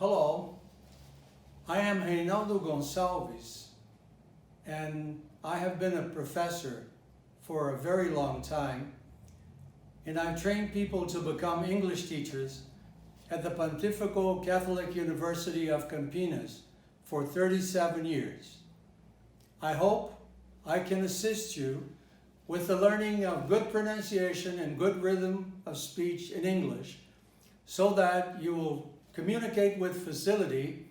Hello, I am Reynaldo Gonçalves, and I have been a professor for a very long time, and I've trained people to become English teachers at the Pontifical Catholic University of Campinas for 37 years. I hope I can assist you with the learning of good pronunciation and good rhythm of speech in English so that you will communicate with facility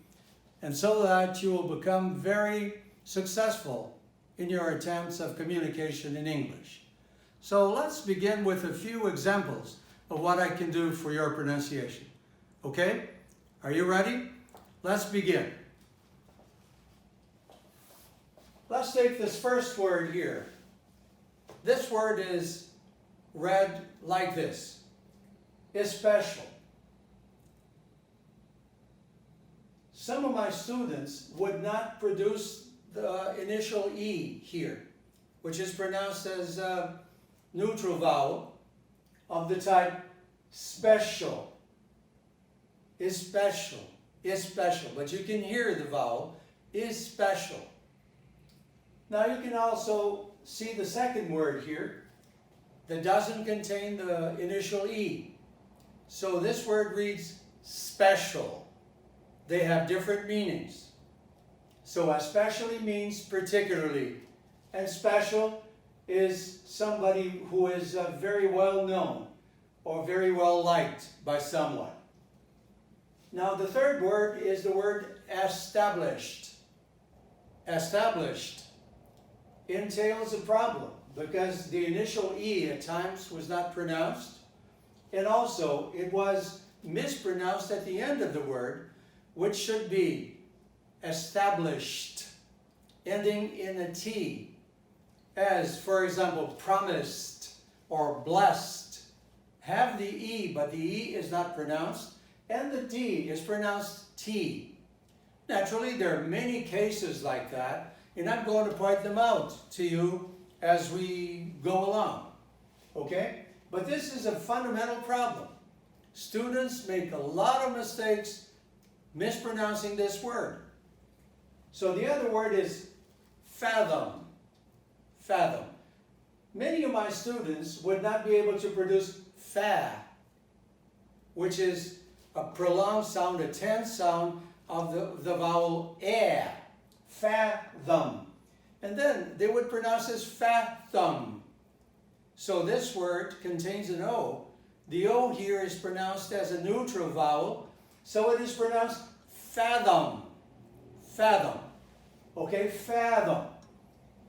and so that you will become very successful in your attempts of communication in English. So let's begin with a few examples of what I can do for your pronunciation. Okay? Are you ready? Let's begin. Let's take this first word here. This word is read like this: especial. Some of my students would not produce the initial E here, which is pronounced as a neutral vowel of the type special. Is special, is special. But you can hear the vowel, is special. Now you can also see the second word here that doesn't contain the initial E. So this word reads special. They have different meanings. So especially means particularly, and special is somebody who is very well known or very well liked by someone. Now the third word is the word established. Established entails a problem because the initial E at times was not pronounced, and also it was mispronounced at the end of the word, which should be established, ending in a T, as, for example, promised or blessed. Have the E, but the E is not pronounced, and the D is pronounced T. Naturally, there are many cases like that, and I'm going to point them out to you as we go along, okay? But this is a fundamental problem. Students make a lot of mistakes mispronouncing this word. So the other word is fathom. Fathom. Many of my students would not be able to produce fa, which is a prolonged sound, a tense sound of the vowel air. Fathom. And then they would pronounce this fathom. So this word contains an O. The O here is pronounced as a neutral vowel, so it is pronounced fathom. Fathom. Okay, fathom.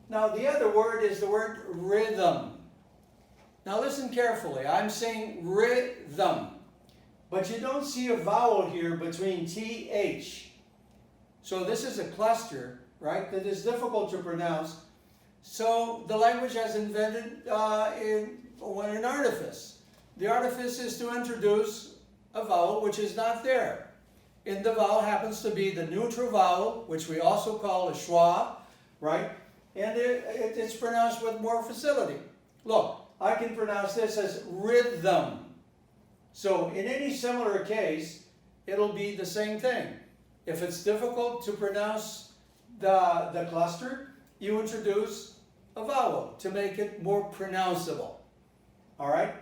Now the other word is the word rhythm. Now listen carefully. I'm saying rhythm, but you don't see a vowel here between TH. So this is a cluster, right, that is difficult to pronounce. So the language has invented an artifice. The artifice is to introduce a vowel which is not there. And the vowel happens to be the neutral vowel, which we also call a schwa, right? And it's pronounced with more facility. Look, I can pronounce this as rhythm. So in any similar case, it'll be the same thing. If it's difficult to pronounce the cluster, you introduce a vowel to make it more pronounceable. All right?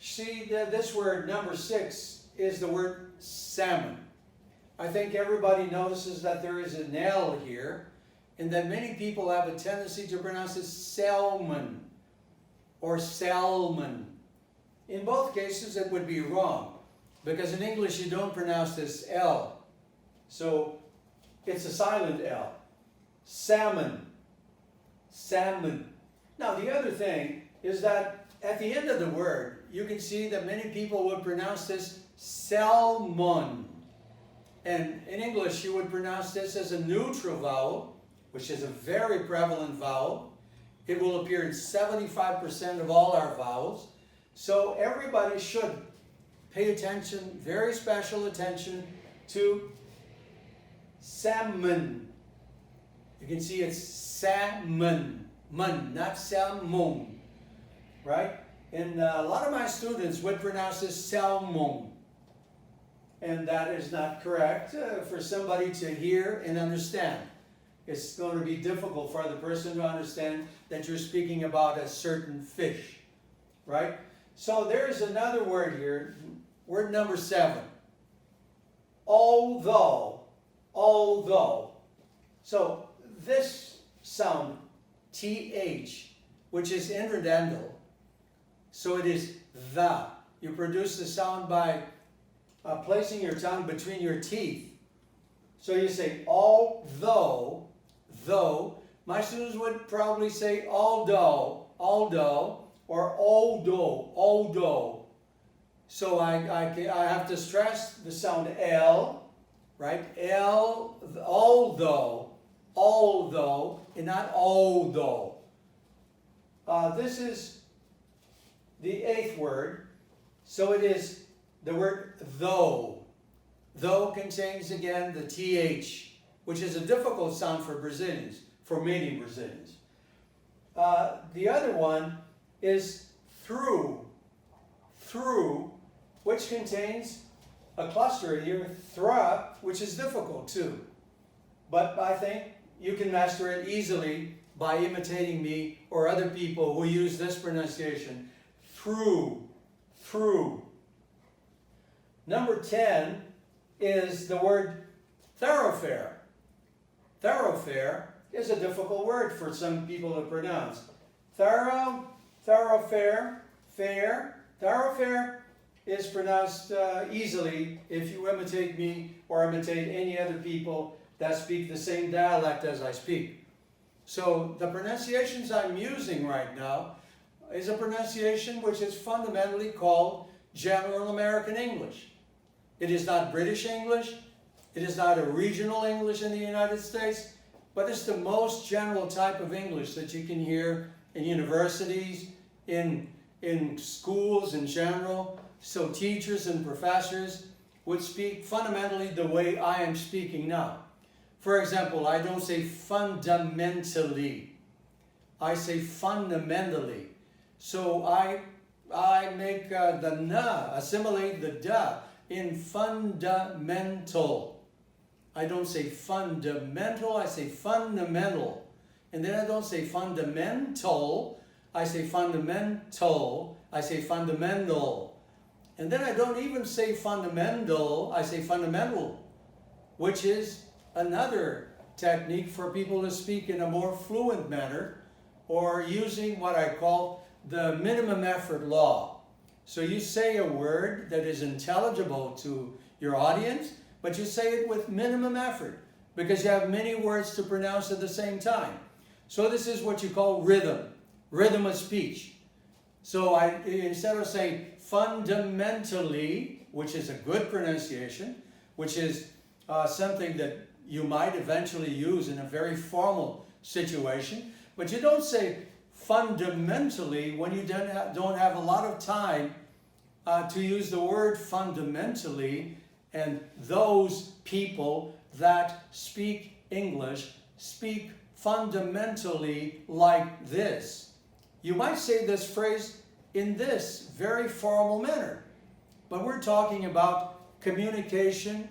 See, this word, number 6, is the word salmon. I think everybody notices that there is an L here, and that many people have a tendency to pronounce it salmon or salmon. In both cases, it would be wrong, because in English you don't pronounce this L. So it's a silent L. Salmon. Salmon. Now the other thing is that at the end of the word, you can see that many people would pronounce this salmon. And in English, you would pronounce this as a neutral vowel, which is a very prevalent vowel. It will appear in 75% of all our vowels. So everybody should pay attention, very special attention, to salmon. You can see it's salmon, not salmon, right? And a lot of my students would pronounce this salmon. and that is not correct for somebody to hear and understand. It's going to be difficult for the person to understand that you're speaking about a certain fish, right? So there's another word here, word number 7. Although. So this sound, TH, which is interdental, so it is the. You produce the sound by placing your tongue between your teeth. So you say although, though. My students would probably say although, or although. So I have to stress the sound L, right? L, although, and not although. This is the 8th word. So it is the word though. Though contains again the TH, which is a difficult sound for Brazilians, for many Brazilians. The other one is through, which contains a cluster here, thra, which is difficult too. But I think you can master it easily by imitating me or other people who use this pronunciation. Through. Number 10 is the word thoroughfare. Thoroughfare is a difficult word for some people to pronounce. Thoroughfare, fair. Thoroughfare is pronounced easily if you imitate me or imitate any other people that speak the same dialect as I speak. So the pronunciations I'm using right now is a pronunciation which is fundamentally called General American English. It is not British English. It is not a regional English in the United States, but it's the most general type of English that you can hear in universities, in schools in general. So teachers and professors would speak fundamentally the way I am speaking now. For example, I don't say fundamentally. I say fundamentally. So I make the na, assimilate the da in fundamental. I don't say fundamental, I say fundamental. And then I don't say fundamental, I say fundamental, I say fundamental. And then I don't even say fundamental, I say fundamental, which is another technique for people to speak in a more fluent manner, or using what I call the minimum effort law. So you say a word that is intelligible to your audience, but you say it with minimum effort because you have many words to pronounce at the same time. So this is what you call rhythm of speech. So instead of saying fundamentally, which is a good pronunciation, which is something that you might eventually use in a very formal situation, but you don't say fundamentally when you don't have a lot of time to use the word fundamentally, and those people that speak English speak fundamentally like this. You might say this phrase in this very formal manner, but we're talking about communication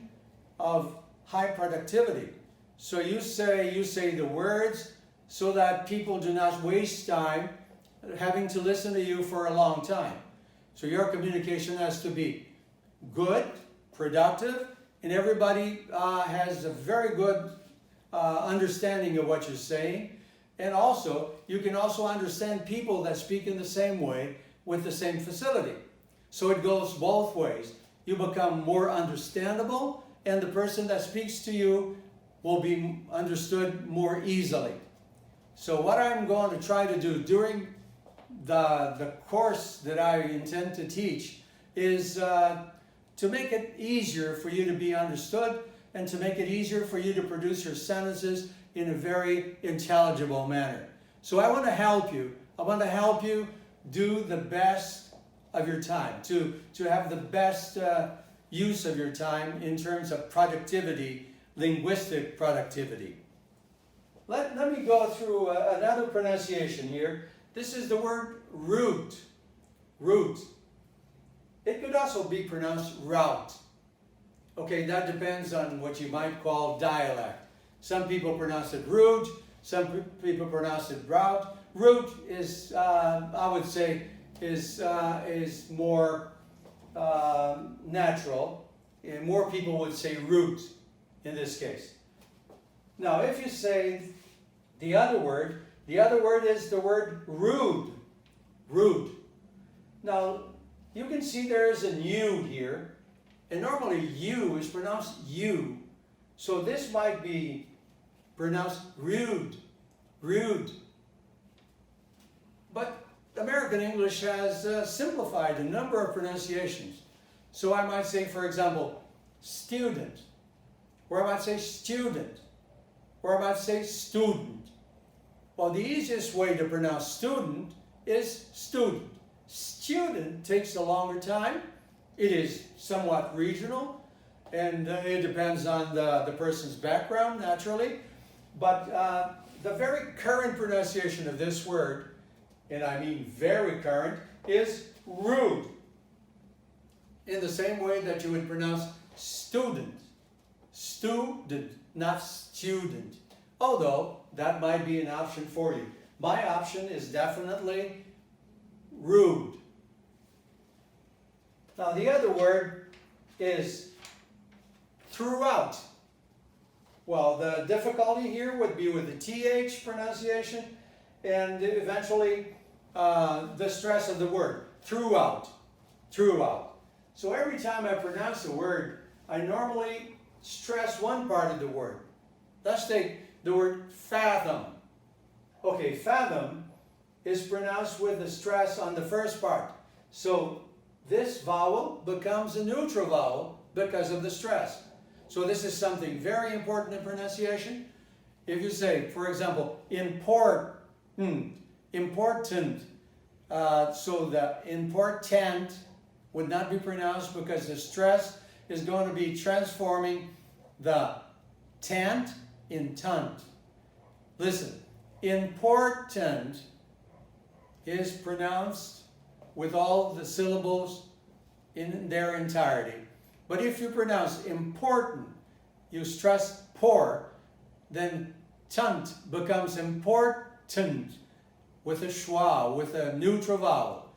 of high productivity. So you say the words so that people do not waste time having to listen to you for a long time. So your communication has to be good, productive, and everybody has a very good understanding of what you're saying. And also, you can also understand people that speak in the same way with the same facility. So it goes both ways. You become more understandable, and the person that speaks to you will be understood more easily. So what I'm going to try to do during the course that I intend to teach is to make it easier for you to be understood and to make it easier for you to produce your sentences in a very intelligible manner. So I want to help you. I want to help you do the best of your time, to have the best use of your time in terms of productivity, linguistic productivity. Let me go through another pronunciation here. This is the word root. Root. It could also be pronounced route. Okay, that depends on what you might call dialect. Some people pronounce it root, some people pronounce it route. Root is, I would say, is more natural. And more people would say root in this case. Now, if you say the other word is the word rude. Rude. Now, you can see there is an U here. And normally U is pronounced U. So this might be pronounced rude. Rude. But American English has simplified a number of pronunciations. So I might say, for example, student. Or I might say student. Or I might say student. Well, the easiest way to pronounce student is student. Student takes a longer time. It is somewhat regional, and it depends on the person's background, naturally. But the very current pronunciation of this word, and I mean very current, is rude. In the same way that you would pronounce student. Student, not student. Although, that might be an option for you. My option is definitely rude. Now, the other word is throughout. Well, the difficulty here would be with the TH pronunciation and eventually the stress of the word, throughout. Throughout. So every time I pronounce a word, I normally stress one part of the word. Let's take the word fathom. Okay, fathom is pronounced with a stress on the first part. So this vowel becomes a neutral vowel because of the stress. So this is something very important in pronunciation. If you say, for example, important, so the important would not be pronounced because the stress is going to be transforming the tant in tunt. Listen, important is pronounced with all the syllables in their entirety. But if you pronounce important, you stress poor, then tunt becomes important with a schwa, with a neutral vowel.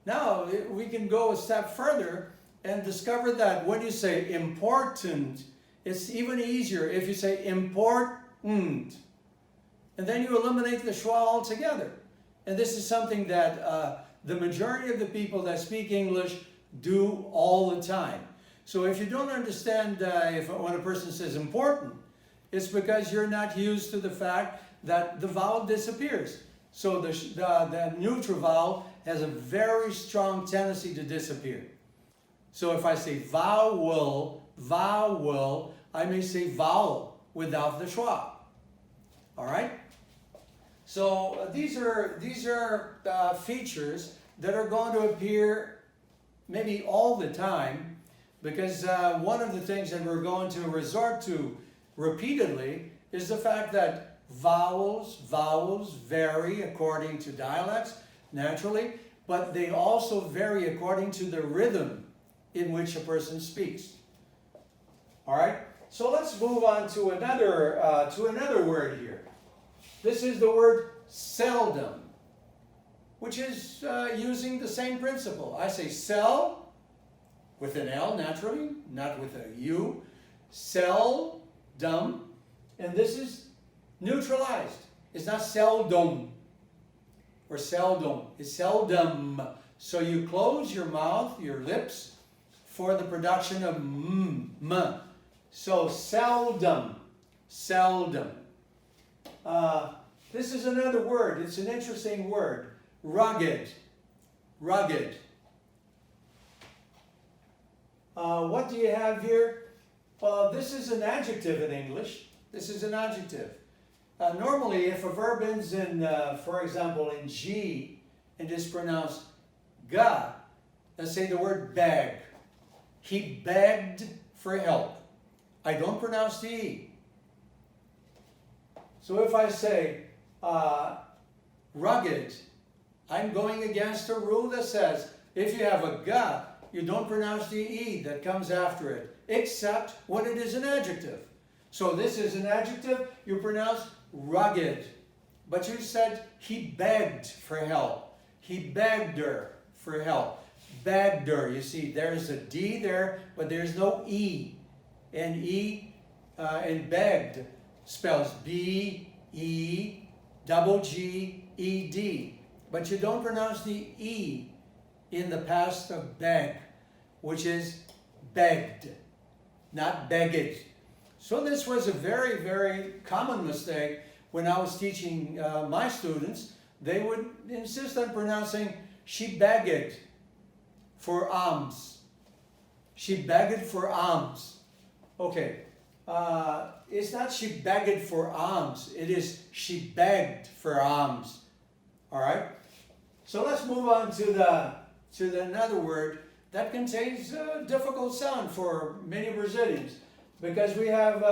Now we can go a step further and discover that when you say important, it's even easier if you say important. And then you eliminate the schwa altogether. And this is something that the majority of the people that speak English do all the time. So if you don't understand when a person says important, it's because you're not used to the fact that the vowel disappears. So the neutral vowel has a very strong tendency to disappear. So if I say vowel, vowel, I may say vowel without the schwa. All right? So these are features that are going to appear maybe all the time, because one of the things that we're going to resort to repeatedly is the fact that vowels vary according to dialects, naturally, but they also vary according to the rhythm in which a person speaks. All right? So let's move on to another word here. This is the word seldom, which is using the same principle. I say sell with an L, naturally, not with a U. Seldom, and this is neutralized. It's not seldom or seldom. It's seldom. So you close your mouth, your lips, for the production of m. So seldom, seldom. This is another word. It's an interesting word. Rugged, rugged. What do you have here? This is an adjective in English. This is an adjective. Normally, if a verb ends in, for example, in G, and is pronounced ga, let's say the word beg. He begged for help. I don't pronounce the E. So if I say rugged, I'm going against a rule that says if you have a ga, you don't pronounce the E that comes after it, except when it is an adjective. So this is an adjective, you pronounce rugged. But you said he begged for help. He begged her for help. Begged her. You see, there's a D there, but there's no E. And E and begged spells B-E-G-G-E-D. But you don't pronounce the E in the past of beg, which is begged, not begged. So this was a very, very common mistake when I was teaching my students. They would insist on pronouncing she begged for alms. She begged for alms. Okay, it's not she begged for alms. It is she begged for alms. All right. So let's move on to another word that contains a difficult sound for many Brazilians, because we have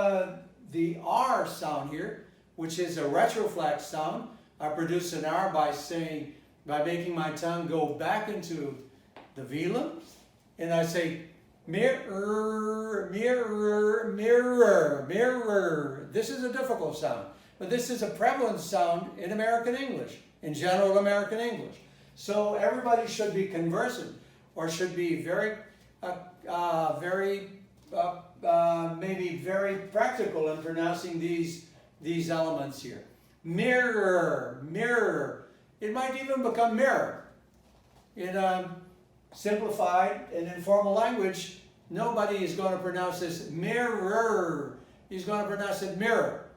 the R sound here, which is a retroflex sound. I produce an R by making my tongue go back into the velum, and I say mirror, mirror, mirror, mirror. This is a difficult sound, but this is a prevalent sound in American English, in general American English. So everybody should be conversant, or should be maybe very practical in pronouncing these elements here. Mirror, mirror. It might even become mirror. In simplified and informal language, nobody is going to pronounce this mirror. He's going to pronounce it mirror.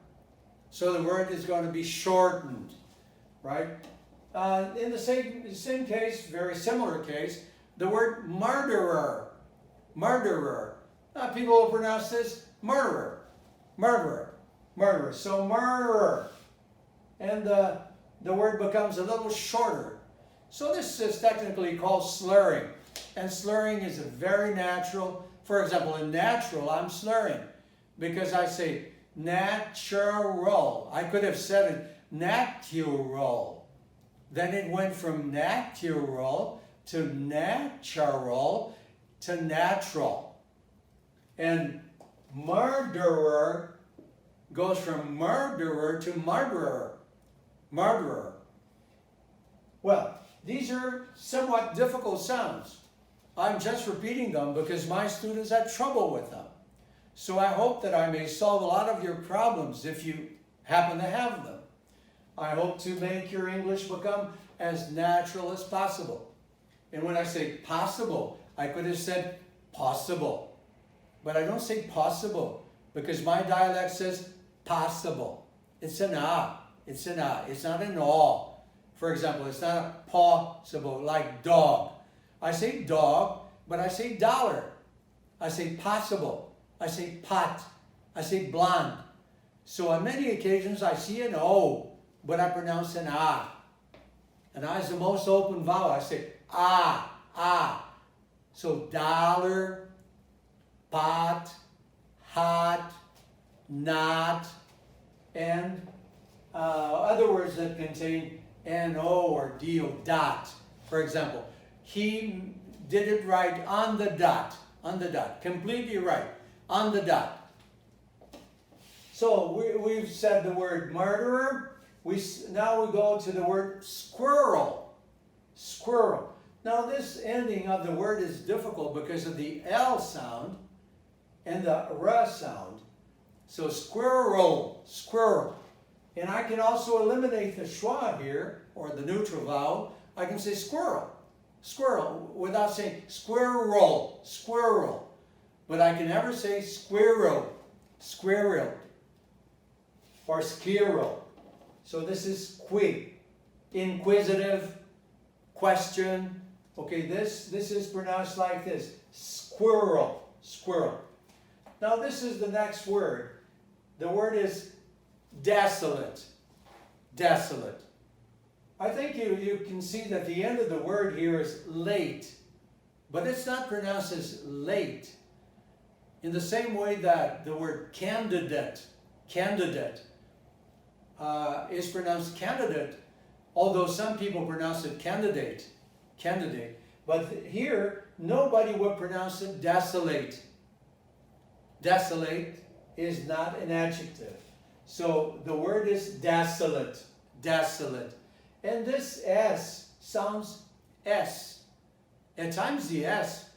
So the word is going to be shortened, right? In the same case, very similar case, the word murderer. Murderer. People will pronounce this murderer. Murderer. Murderer. So murderer. And the word becomes a little shorter. So this is technically called slurring. And slurring is a very natural. For example, in natural, I'm slurring because I say natural. I could have said it natural. Then it went from natural to natural to natural. And murderer goes from murderer to murderer. Murderer. Well, these are somewhat difficult sounds. I'm just repeating them because my students had trouble with them. So I hope that I may solve a lot of your problems if you happen to have them. I hope to make your English become as natural as possible. And when I say possible, I could have said possible. But I don't say possible because my dialect says possible. It's an ah. It's an ah. It's not an aw. For example, it's not a possible like dog. I say dog, but I say dollar. I say possible. I say pot. I say blonde. So on many occasions I see an O, but I pronounce an ah. And I is the most open vowel. I say ah, ah. So dollar, pot, hot, not, and other words that contain N-O or D-O, dot. For example, he did it right on the dot, completely right, on the dot. So we've said the word murderer. Now we go to the word squirrel. Squirrel. Now this ending of the word is difficult because of the L sound and the R sound. So squirrel, squirrel. And I can also eliminate the schwa here, or the neutral vowel. I can say squirrel, squirrel, without saying squirrel, squirrel. But I can never say squirrel, squirrel, or squirrel. So this is qui, inquisitive, question. Okay, this is pronounced like this, squirrel, squirrel. Now this is the next word. The word is desolate, desolate. I think you can see that the end of the word here is late, but it's not pronounced as late. In the same way that the word candidate, candidate, is pronounced candidate, although some people pronounce it candidate, candidate. But here nobody would pronounce it desolate. Desolate is not an adjective. So the word is desolate, desolate. And this S sounds S. At times the S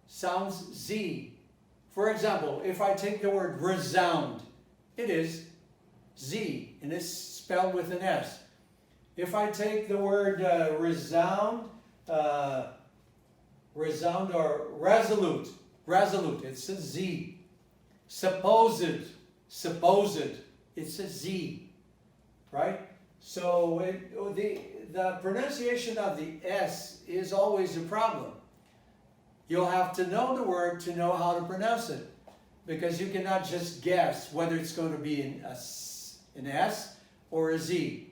sounds Z. For example, if I take the word resound, it is Z, and it's spelled with an S. If I take the word resound or resolute, it's a Z. Supposed, it's a Z, right? So the pronunciation of the S is always a problem. You'll have to know the word to know how to pronounce it, because you cannot just guess whether it's going to be an S or a Z.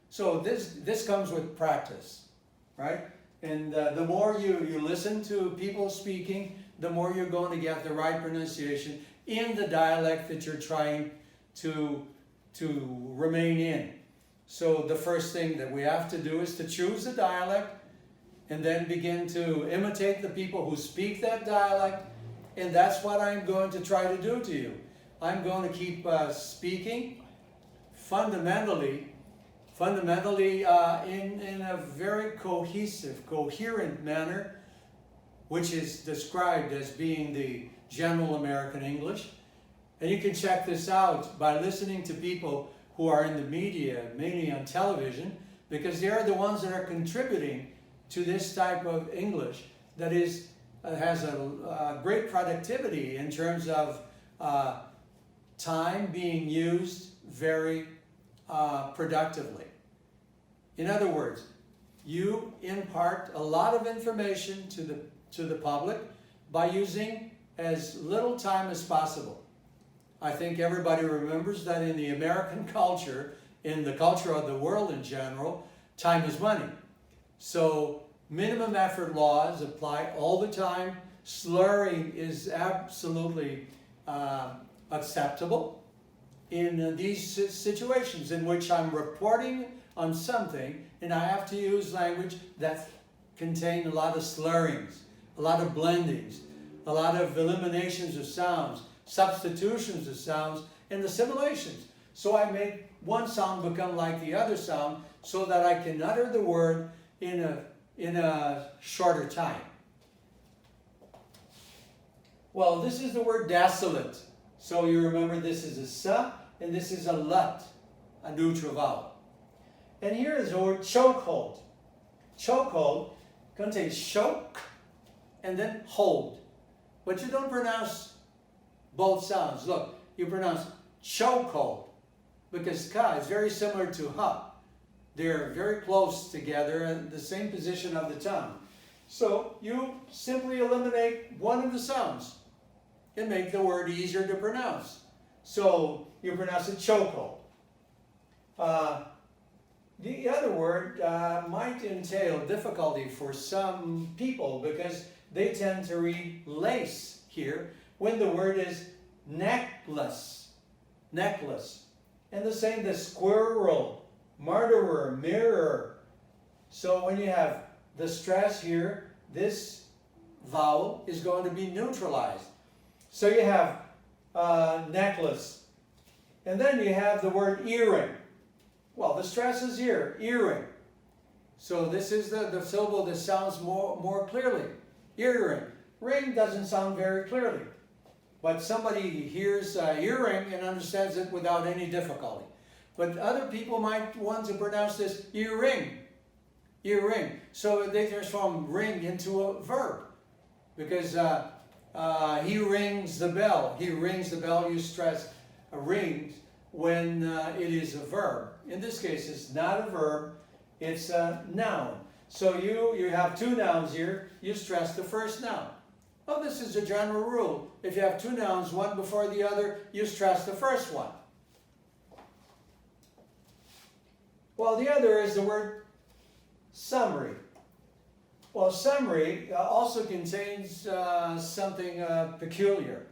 So this comes with practice, right? And the more you listen to people speaking, the more you're going to get the right pronunciation in the dialect that you're trying to remain in. So the first thing that we have to do is to choose a dialect and then begin to imitate the people who speak that dialect. And that's what I'm going to try to do to you. I'm going to keep speaking fundamentally in a very cohesive, coherent manner, which is described as being the general American English. And you can check this out by listening to people who are in the media, mainly on television, because they are the ones that are contributing to this type of English that has a great productivity in terms of time being used very productively. In other words, you impart a lot of information to the public by using as little time as possible. I think everybody remembers that in the American culture, in the culture of the world in general, time is money. So minimum effort laws apply all the time. Slurring is absolutely acceptable in these situations in which I'm reporting on something and I have to use language that contain a lot of slurrings, a lot of blendings, a lot of eliminations of sounds, substitutions of sounds, and assimilations. So I make one sound become like the other sound so that I can utter the word in a shorter time. Well, this is the word desolate. So you remember this is a S and this is a LUT, a neutral vowel. And here is the word chokehold. Chokehold contains choke and then hold. But you don't pronounce both sounds. Look, you pronounce chokehold because ka is very similar to ha. They're very close together in the same position of the tongue. So you simply eliminate one of the sounds and make the word easier to pronounce. So you pronounce it chokehold. The other word might entail difficulty for some people because they tend to read lace here when the word is necklace. Necklace. And the same, the squirrel, murderer, mirror. So when you have the stress here, this vowel is going to be neutralized. So you have necklace. And then you have the word earring. Well, the stress is here, earring. So this is the syllable that sounds more clearly. Earring. Ring doesn't sound very clearly. But somebody hears earring and understands it without any difficulty. But other people might want to pronounce this earring. Earring. So they transform ring into a verb. Because he rings the bell. He rings the bell, you stress rings when it is a verb. In this case, it's not a verb, it's a noun. So you have two nouns here, you stress the first noun. Well, this is a general rule. If you have two nouns, one before the other, you stress the first one. Well, the other is the word summary. Well, summary also contains something peculiar.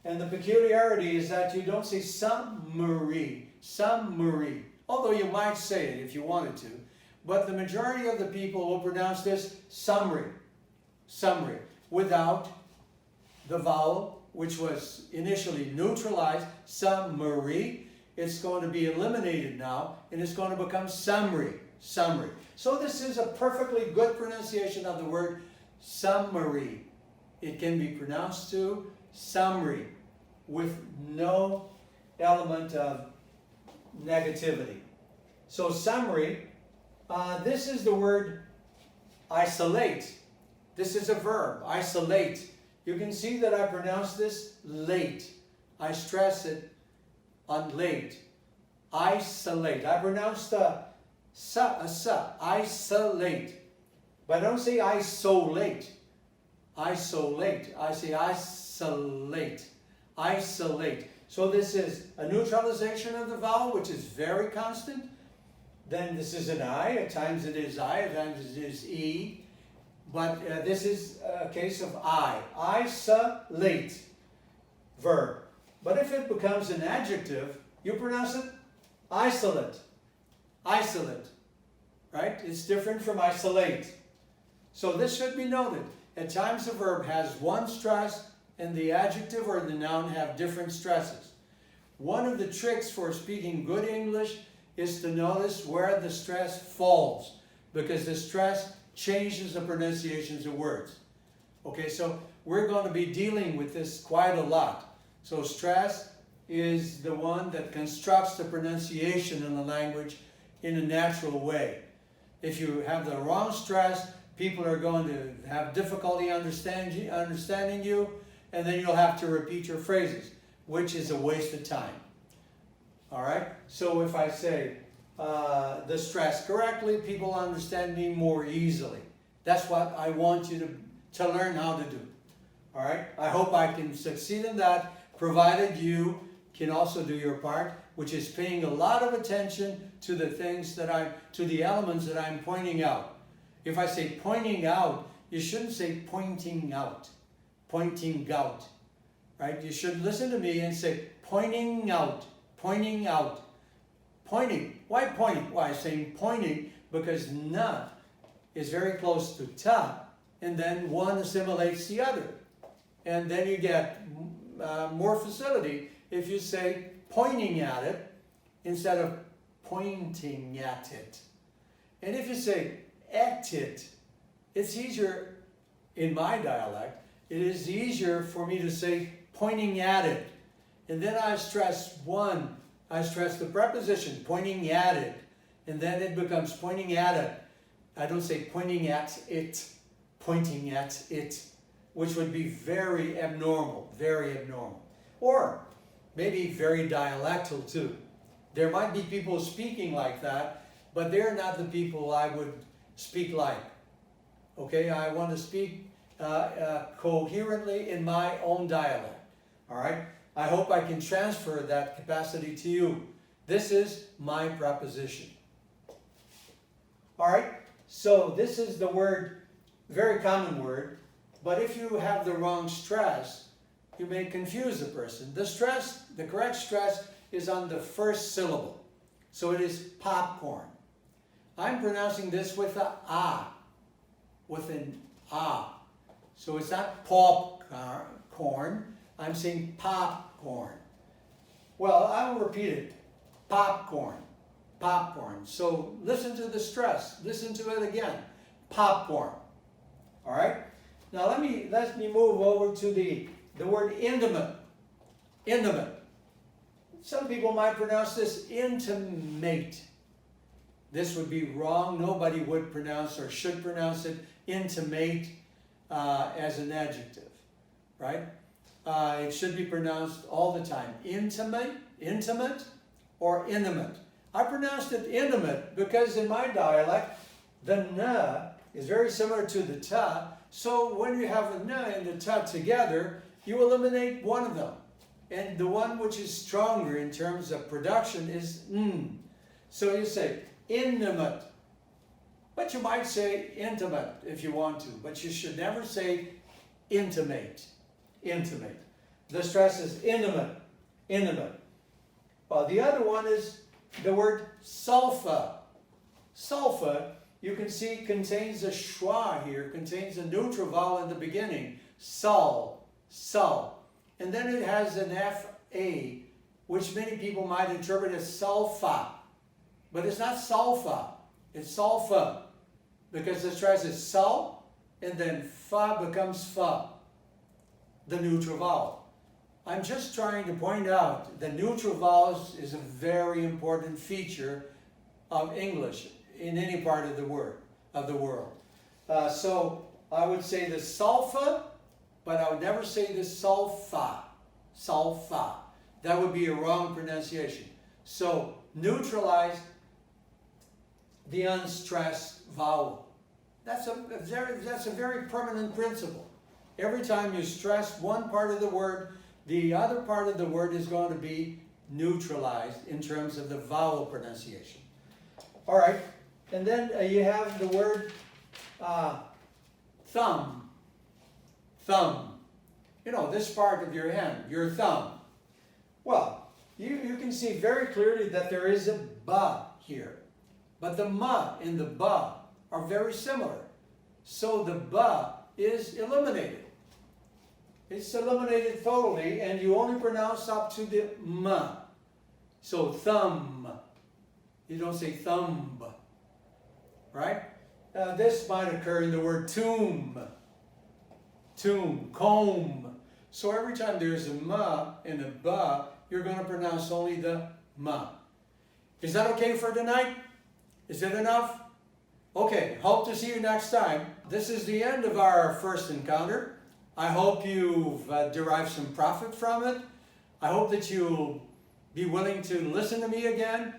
And the peculiarity is that you don't say summary, summary. Although you might say it if you wanted to. But the majority of the people will pronounce this summary, summary. without the vowel, which was initially neutralized, summary. It's going to be eliminated now, and it's going to become summary. Summary. So this is a perfectly good pronunciation of the word summary. It can be pronounced to summary with no element of negativity. So summary, this is the word isolate. This is a verb, isolate. You can see that I pronounce this late. I stress it on late. Isolate. I pronounce the isolate. But I don't say isolate. Isolate. I say isolate. Isolate. So this is a neutralization of the vowel, which is very constant. Then this is an I. At times it is I. At times it is E. But this is a case of I. Isolate. Verb. But if it becomes an adjective, you pronounce it isolate. Isolate. Right? It's different from isolate. So this should be noted. At times the verb has one stress and the adjective or the noun have different stresses. One of the tricks for speaking good English is to notice where the stress falls, because the stress changes the pronunciations of words. Okay, so we're going to be dealing with this quite a lot. So stress is the one that constructs the pronunciation in the language in a natural way. If you have the wrong stress, people are going to have difficulty understanding you, and then you'll have to repeat your phrases, which is a waste of time. All right? So if I say the stress correctly, people understand me more easily. That's what I want you to learn how to do. All right? I hope I can succeed in that, provided you can also do your part, which is paying a lot of attention to the things to the elements that I'm pointing out. If I say pointing out, you shouldn't say pointing out. Pointing out. Right? You should listen to me and say pointing out. Pointing out. Pointing. Why pointing? Why saying pointing? Because na is very close to ta, and then one assimilates the other. And then you get more facility if you say pointing at it instead of pointing at it. And if you say at it, it's easier, in my dialect, it is easier for me to say pointing at it. And then I stress the preposition, pointing at it. And then it becomes pointing at it. I don't say pointing at it, which would be very abnormal, very abnormal. Or maybe very dialectal too. There might be people speaking like that, but they're not the people I would speak like. Okay, I want to speak coherently in my own dialect. All right, I hope I can transfer that capacity to you. This is my proposition. All right, so this is the word, very common word, but if you have the wrong stress, you may confuse the person. The correct stress is on the first syllable. So it is popcorn. I'm pronouncing this with an ah, with an ah. So it's not popcorn. I'm saying popcorn. Well, I will repeat it. Popcorn. Popcorn. So listen to the stress. Listen to it again. Popcorn. All right? Now let me move over to the word intimate. Intimate. Some people might pronounce this intimate. This would be wrong. Nobody would pronounce or should pronounce it intimate as an adjective, right? It should be pronounced all the time. Intimate, or intimate. I pronounced it intimate because in my dialect, the na is very similar to the ta. So when you have the na and the ta together, you eliminate one of them. And the one which is stronger in terms of production is n. So you say intimate. But you might say intimate if you want to. But you should never say intimate. Intimate. The stress is intimate. Intimate. Well, the other one is the word sulfa. Sulfa you can see contains a schwa here, contains a neutral vowel in the beginning. Sul, sul. And then it has an FA, which many people might interpret as sulfa. But it's not sulfa, it's sulfa. Because it tries as sul, and then fa becomes fa, the neutral vowel. I'm just trying to point out that neutral vowels is a very important feature of English in any part of the world. So I would say the sulfa, but I would never say the sulfa. Sulfa. That would be a wrong pronunciation. So neutralize the unstressed vowel. That's a very permanent principle. Every time you stress one part of the word, the other part of the word is going to be neutralized in terms of the vowel pronunciation. All right, and then you have the word thumb. Thumb. You know, this part of your hand, your thumb. Well, you can see very clearly that there is a ba here. But the ma and the ba are very similar. So the ba is eliminated. It's eliminated totally, and you only pronounce up to the ma. So thumb. You don't say thumb. Right? This might occur in the word tomb. Tomb, comb. So every time there's a ma and a ba, you're going to pronounce only the ma. Is that okay for tonight? Is it enough? Okay, hope to see you next time. This is the end of our first encounter. I hope you've derived some profit from it. I hope that you'll be willing to listen to me again,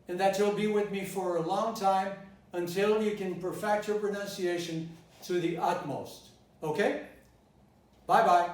and that you'll be with me for a long time until you can perfect your pronunciation to the utmost. Okay? Bye-bye.